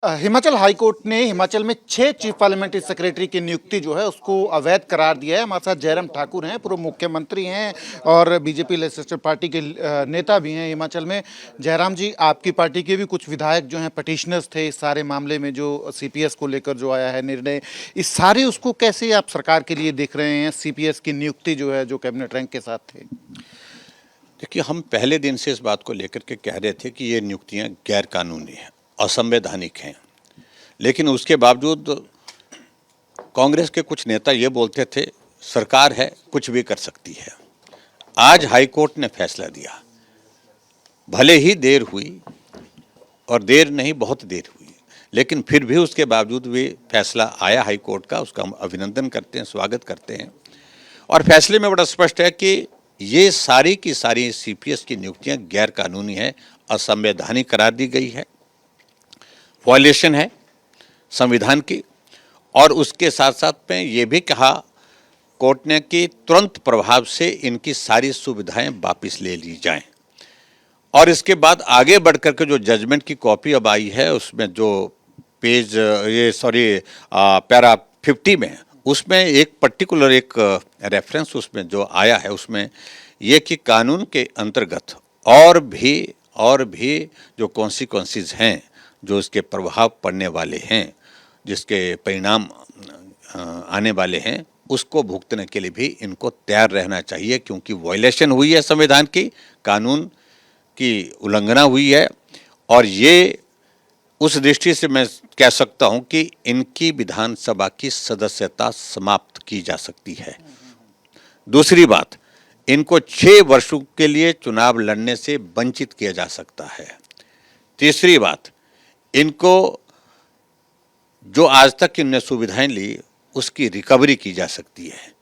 Himachal high court ने हिमाचल में 6 chief parliamentary secretary की नियुक्ति जो है उसको अवैध करार दिया है। हमारे साथ जयराम ठाकुर हैं, पूर्व मुख्यमंत्री हैं और बीजेपी लेजिस्लेटिव पार्टी के नेता भी हैं हिमाचल में। जयराम जी, आपकी पार्टी के भी कुछ विधायक जो हैं पिटिशनर्स थे इस सारे मामले में, जो सीपीएस को लेकर जो आया है निर्णय, इस सारे उसको कैसे आप सरकार के लिए देख रहे हैं? सीपीएस की नियुक्ति जो है जो कैबिनेट रैंक के साथ थे। देखिए, हम पहले दिन से इस बात को लेकर के कह रहे थे कि ये नियुक्तियां गैर कानूनी हैं, असंवैधानिक हैं, लेकिन उसके बावजूद कांग्रेस के कुछ नेता ये बोलते थे सरकार है कुछ भी कर सकती है। आज हाई कोर्ट ने फैसला दिया, भले ही देर हुई और देर नहीं बहुत देर हुई, लेकिन फिर भी उसके बावजूद भी फैसला आया हाई कोर्ट का, उसका हम अभिनंदन करते हैं, स्वागत करते हैं। और फैसले में बड़ा स्पष्ट है कि ये सारी की सारी सीपीएस की नियुक्तियां गैर कानूनी है, असंवैधानिक करार दी गई है, वायलेशन है संविधान की। और उसके साथ साथ में ये भी कहा कोर्ट ने कि तुरंत प्रभाव से इनकी सारी सुविधाएं वापस ले ली जाएं। और इसके बाद आगे बढ़कर के जो जजमेंट की कॉपी अब आई है उसमें जो पेज पैरा 50 में उसमें एक पर्टिकुलर एक रेफरेंस उसमें जो आया है उसमें ये कि कानून के अंतर्गत और भी जो कॉन्सिक्वेंसेस हैं, जो इसके प्रभाव पड़ने वाले हैं, जिसके परिणाम आने वाले हैं, उसको भुगतने के लिए भी इनको तैयार रहना चाहिए, क्योंकि वायलेशन हुई है संविधान की, कानून की उल्लंघना हुई है। और ये उस दृष्टि से मैं कह सकता हूं कि इनकी विधानसभा की सदस्यता समाप्त की जा सकती है। दूसरी बात, इनको 6 वर्षों के लिए चुनाव लड़ने से वंचित किया जा सकता है। तीसरी बात, इनको जो आज तक इन्होंने सुविधाएं ली उसकी रिकवरी की जा सकती है।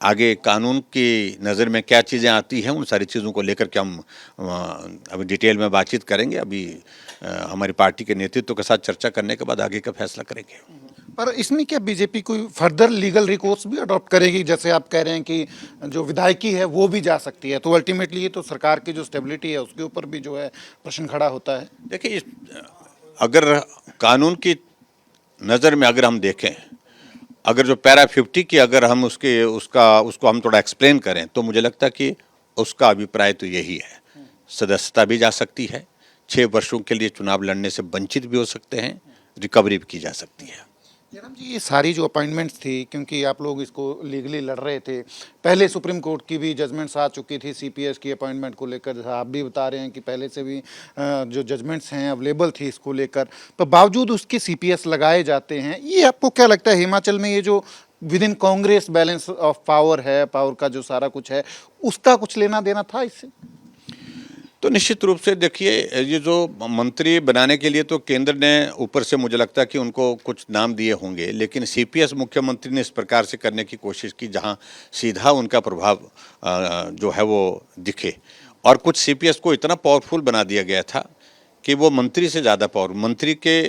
आगे कानून की नज़र में क्या चीज़ें आती हैं, उन सारी चीज़ों को लेकर के हम अभी डिटेल में बातचीत करेंगे। अभी हमारी पार्टी के नेतृत्व के साथ चर्चा करने के बाद आगे का फैसला करेंगे। पर इसमें क्या बीजेपी कोई फर्दर लीगल रिकोर्स भी अडॉप्ट करेगी? जैसे आप कह रहे हैं कि जो विधायकी है वो भी जा सकती है, तो अल्टीमेटली ये तो सरकार की जो स्टेबिलिटी है उसके ऊपर भी जो है प्रश्न खड़ा होता है। देखिए, अगर कानून की नज़र में अगर हम देखें, अगर जो पैरा 50 की अगर हम उसको हम थोड़ा एक्सप्लेन करें, तो मुझे लगता है कि उसका अभिप्राय तो यही है, सदस्यता भी जा सकती है, 6 वर्षों के लिए चुनाव लड़ने से वंचित भी हो सकते हैं, रिकवरी भी की जा सकती है। जयराम जी, ये सारी जो अपॉइंटमेंट्स थी, क्योंकि आप लोग इसको लीगली लड़ रहे थे, पहले सुप्रीम कोर्ट की भी जजमेंट्स आ चुकी थी सीपीएस की अपॉइंटमेंट को लेकर, जैसा आप भी बता रहे हैं कि पहले से भी जो जजमेंट्स हैं अवेलेबल थी इसको लेकर, पर बावजूद उसके सीपीएस लगाए जाते हैं। ये आपको क्या लगता है हिमाचल में ये जो with in Congress balance of power है, पावर का जो सारा कुछ है, उसका कुछ लेना देना था इससे? तो निश्चित रूप से देखिए, ये जो मंत्री बनाने के लिए तो केंद्र ने ऊपर से मुझे लगता है कि उनको कुछ नाम दिए होंगे, लेकिन सीपीएस मुख्यमंत्री ने इस प्रकार से करने की कोशिश की जहां सीधा उनका प्रभाव जो है वो दिखे। और कुछ सीपीएस को इतना पावरफुल बना दिया गया था कि वो मंत्री से ज़्यादा मंत्री के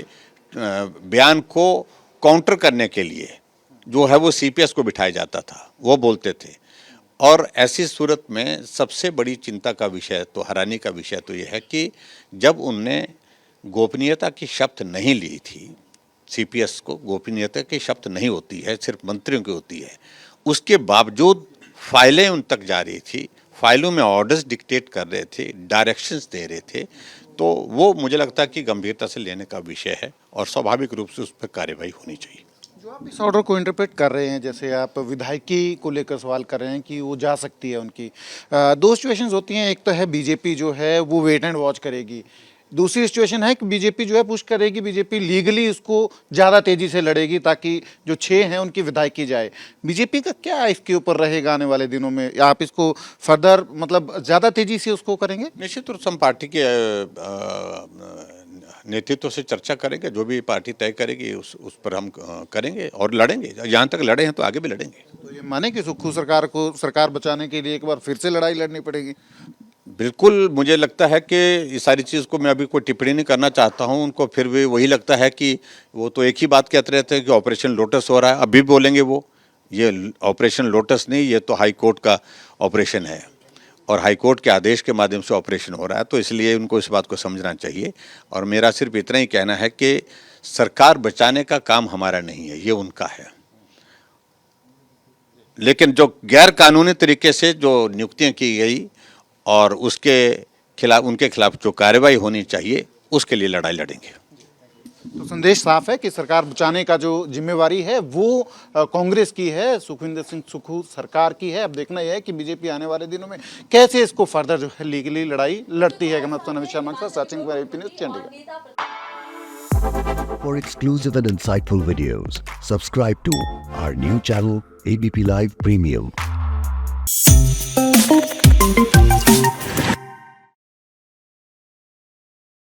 बयान को काउंटर करने के लिए जो है वो सीपीएस को बिठाया जाता था, वो बोलते थे। और ऐसी सूरत में सबसे बड़ी चिंता का विषय तो, हैरानी का विषय तो ये है कि जब उनने गोपनीयता की शपथ नहीं ली थी, सीपीएस को गोपनीयता की शपथ नहीं होती है, सिर्फ मंत्रियों की होती है, उसके बावजूद फाइलें उन तक जा रही थी, फाइलों में ऑर्डर्स डिक्टेट कर रहे थे, डायरेक्शंस दे रहे थे, तो वो मुझे लगता है कि गंभीरता से लेने का विषय है और स्वाभाविक रूप से उस पर कार्रवाई होनी चाहिए। जो आप इस ऑर्डर को इंटरप्रेट कर रहे हैं, जैसे आप विधायकी को लेकर सवाल कर रहे हैं कि वो जा सकती है उनकी, दो सिचुएशंस होती हैं। एक तो है बीजेपी जो है वो वेट एंड वॉच करेगी, दूसरी सिचुएशन है कि बीजेपी जो है पुश करेगी, बीजेपी लीगली उसको ज़्यादा तेज़ी से लड़ेगी ताकि जो 6 हैं उनकी विधायकी जाए। बीजेपी का क्या इसके ऊपर रहेगा आने वाले दिनों में, या आप इसको फर्दर मतलब ज़्यादा तेज़ी से उसको करेंगे? निश्चित रूप से हम पार्टी के नेतृत्व से चर्चा करेंगे, जो भी पार्टी तय करेगी उस पर हम करेंगे और लड़ेंगे। यहाँ तक लड़े हैं तो आगे भी लड़ेंगे। तो ये माने कि सुक्खू सरकार को सरकार बचाने के लिए एक बार फिर से लड़ाई लड़नी पड़ेगी? बिल्कुल, मुझे लगता है कि ये सारी चीज़ को मैं अभी कोई टिप्पणी नहीं करना चाहता हूँ। उनको फिर भी वही लगता है कि वो तो एक ही बात कहते रहते हैं कि ऑपरेशन लोटस हो रहा है, अभी बोलेंगे वो। ये ऑपरेशन लोटस नहीं, ये तो हाई कोर्ट का ऑपरेशन है और हाई कोर्ट के आदेश के माध्यम से ऑपरेशन हो रहा है, तो इसलिए उनको इस बात को समझना चाहिए। और मेरा सिर्फ इतना ही कहना है कि सरकार बचाने का काम हमारा नहीं है, ये उनका है। लेकिन जो गैर कानूनी तरीके से जो नियुक्तियां की गई और उसके खिलाफ, उनके खिलाफ जो कार्रवाई होनी चाहिए, उसके लिए लड़ाई लड़ेंगे। तो संदेश साफ है कि सरकार बचाने का जो जिम्मेवारी है वो कांग्रेस की है, सुखविंदर सिंह सुक्खू सरकार की है। अब देखना यह है कि बीजेपी आने वाले दिनों में कैसे इसको फर्दर जो है लीगली लड़ाई लड़ती है। Sachin Kumar, AP news, Chandigarh. For exclusive and insightful videos, subscribe to our new channel ABP Live Premium.